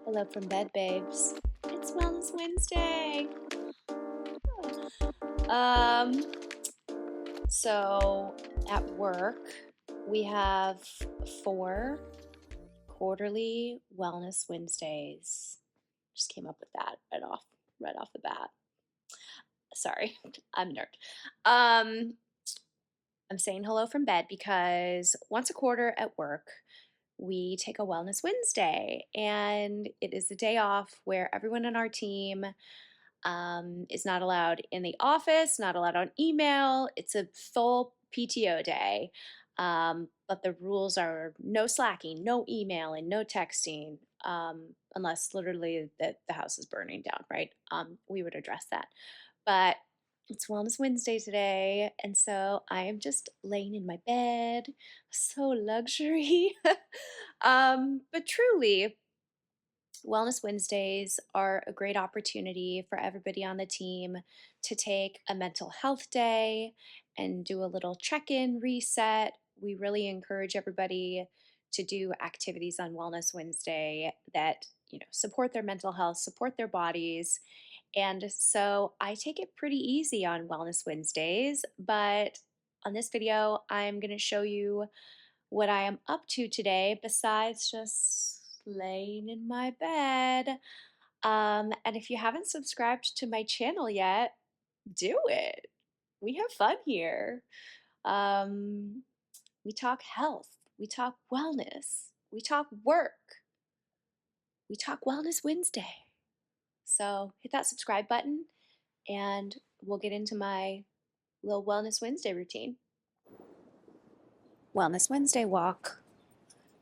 Hello from bed, babes. It's Wellness Wednesday. Um, so at work, we have 4 quarterly Wellness Wednesdays. Just came up with that right off the bat. Sorry, I'm a nerd. I'm saying hello from bed because once a quarter at work, we take a Wellness Wednesday, and it is the day off where everyone on our team is not allowed in the office, not allowed on email. It's a full PTO day. But the rules are no slacking, no emailing, no texting, unless literally the house is burning down, right? We would address that. But it's Wellness Wednesday today, and so I am just laying in my bed, so luxury. But truly, Wellness Wednesdays are a great opportunity for everybody on the team to take a mental health day and do a little check in reset. We really encourage everybody to do activities on Wellness Wednesday that support their mental health, support their bodies. And so I take it pretty easy on Wellness Wednesdays, but on this video, I'm going to show you what I am up to today besides just laying in my bed. And if you haven't subscribed to my channel yet, do it. We have fun here. Um, we talk health, we talk wellness, we talk work, we talk Wellness Wednesday. So hit that subscribe button and we'll get into my little Wellness Wednesday routine. Wellness Wednesday walk.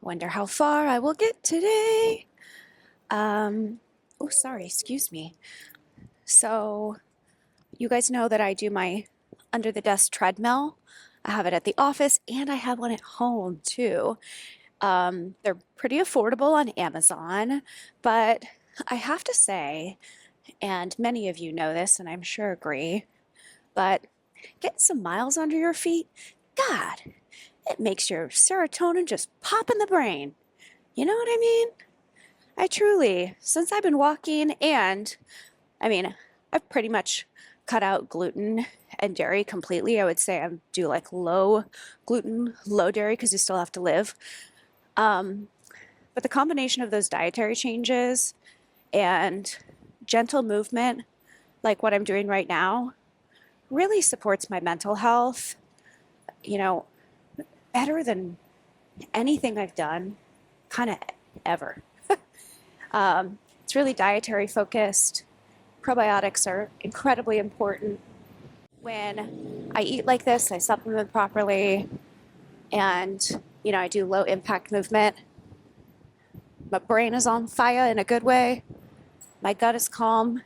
Wonder how far I will get today. Oh, sorry, excuse me. So, you guys know that I do my under the desk treadmill. I have it at the office and I have one at home too. They're pretty affordable on Amazon, but I have to say, and many of you know this and I'm sure agree, but getting some miles under your feet, God, it makes your serotonin just pop in the brain. You know what I mean? I truly, since I've been walking, and I've pretty much cut out gluten and dairy completely. I would say I do like low gluten, low dairy because you still have to live. But the combination of those dietary changes and gentle movement, like what I'm doing right now, really supports my mental health, better than anything I've done kind of ever. It's really dietary focused. Probiotics are incredibly important. When I eat like this, I supplement properly, and I do low impact movement. My brain is on fire in a good way. My gut is calm.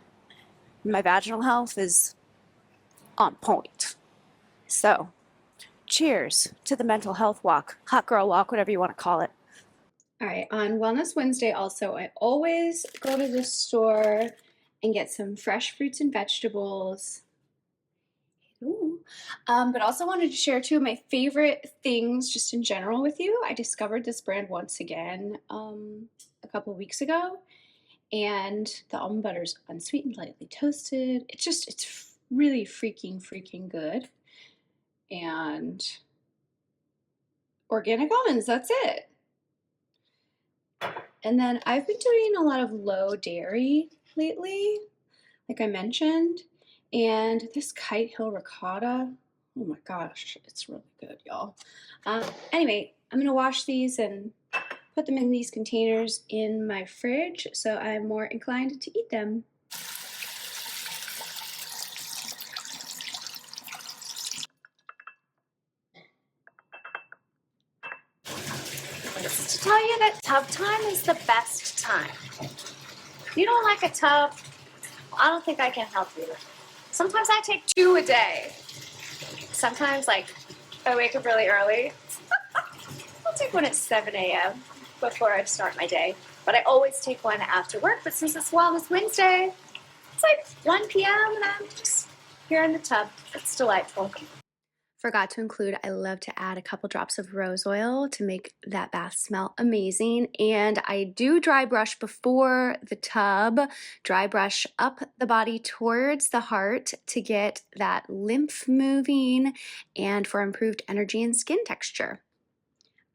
My vaginal health is on point. So, cheers to the mental health walk, hot girl walk, whatever you want to call it. All right, on Wellness Wednesday also, I always go to the store and get some fresh fruits and vegetables. Ooh. But also wanted to share 2 of my favorite things just in general with you. I discovered this brand once again a couple weeks ago, and the almond butter is unsweetened, lightly toasted. It's really freaking good. And organic almonds, that's it. And then I've been doing a lot of low dairy lately, like I mentioned. And this Kite Hill ricotta, oh my gosh, it's really good, y'all. Anyway, I'm gonna wash these and put them in these containers in my fridge so I'm more inclined to eat them. To tell you that tub time is the best time. If you don't like a tub, I don't think I can help you. Sometimes I take 2 a day. Sometimes, if I wake up really early, I'll take one at 7 a.m. before I start my day. But I always take one after work. But since it's Wellness Wednesday, it's like 1 p.m. and I'm just here in the tub. It's delightful. Forgot to include, I love to add a couple drops of rose oil to make that bath smell amazing. And I do dry brush before the tub, dry brush up the body towards the heart to get that lymph moving and for improved energy and skin texture.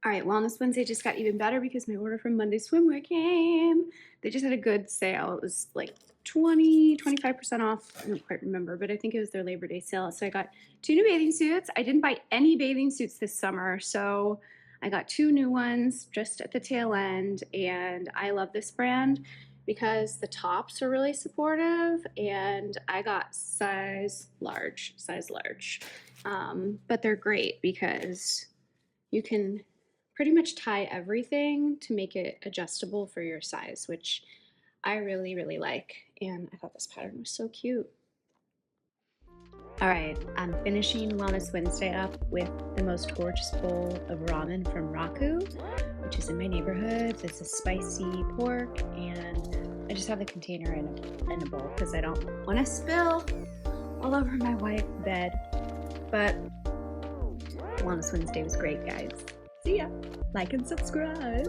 All right, Wellness Wednesday just got even better because my order from Monday Swimwear came. They just had a good sale. It was like 25% off. I don't quite remember, but I think it was their Labor Day sale. So I got 2 new bathing suits. I didn't buy any bathing suits this summer, so I got 2 new ones just at the tail end. And I love this brand because the tops are really supportive, and I got size large. But they're great because you can pretty much tie everything to make it adjustable for your size, which I really, really like. And I thought this pattern was so cute. All right, I'm finishing Wellness Wednesday up with the most gorgeous bowl of ramen from Raku, which is in my neighborhood. It's a spicy pork, and I just have the container in a bowl because I don't want to spill all over my white bed. But Wellness Wednesday was great, guys. See ya. Like and subscribe.